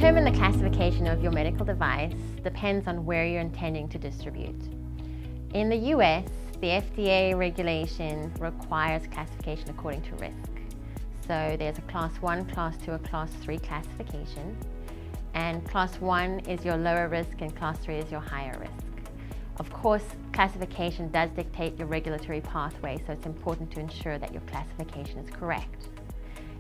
determine the classification of your medical device depends on where you're intending to distribute. In the US, the FDA regulation requires classification according to risk. So there's a Class 1, Class 2, or Class 3 classification. And Class 1 is your lower risk and Class 3 is your higher risk. Of course, classification does dictate your regulatory pathway, so it's important to ensure that your classification is correct.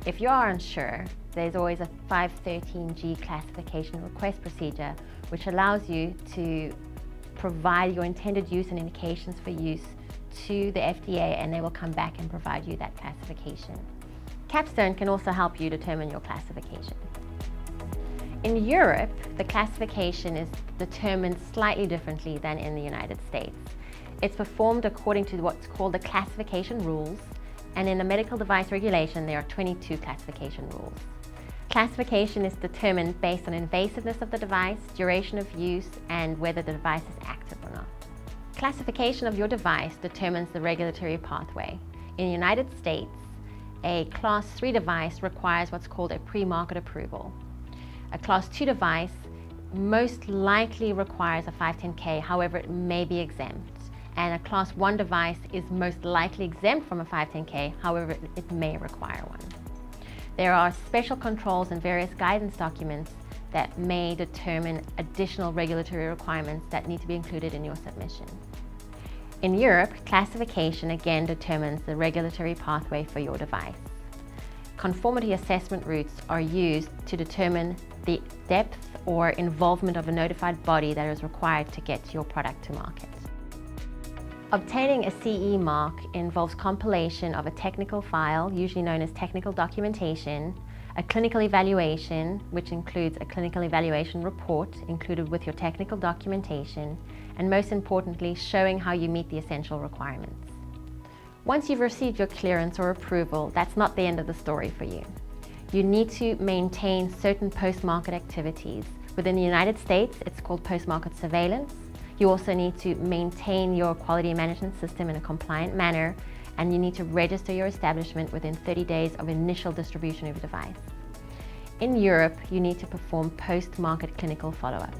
If you are unsure, there's always a 513G classification request procedure, which allows you to provide your intended use and indications for use to the FDA, and they will come back and provide you that classification. Kapstone can also help you determine your classification. In Europe, the classification is determined slightly differently than in the United States. It's performed according to what's called the classification rules, and in the medical device regulation, there are 22 classification rules. Classification is determined based on invasiveness of the device, duration of use, and whether the device is active or not. Classification of your device determines the regulatory pathway. In the United States, a Class 3 device requires what's called a pre-market approval. A Class 2 device most likely requires a 510K, however, it may be exempt. And a Class 1 device is most likely exempt from a 510K, however, it may require one. There are special controls and various guidance documents that may determine additional regulatory requirements that need to be included in your submission. In Europe, classification again determines the regulatory pathway for your device. Conformity assessment routes are used to determine the depth or involvement of a notified body that is required to get your product to market. Obtaining a CE mark involves compilation of a technical file, usually known as technical documentation, a clinical evaluation, which includes a clinical evaluation report included with your technical documentation, and most importantly, showing how you meet the essential requirements. Once you've received your clearance or approval, that's not the end of the story for you. You need to maintain certain post-market activities. Within the United States, it's called post-market surveillance. You also need to maintain your quality management system in a compliant manner, and you need to register your establishment within 30 days of initial distribution of your device. In Europe, you need to perform post-market clinical follow-up.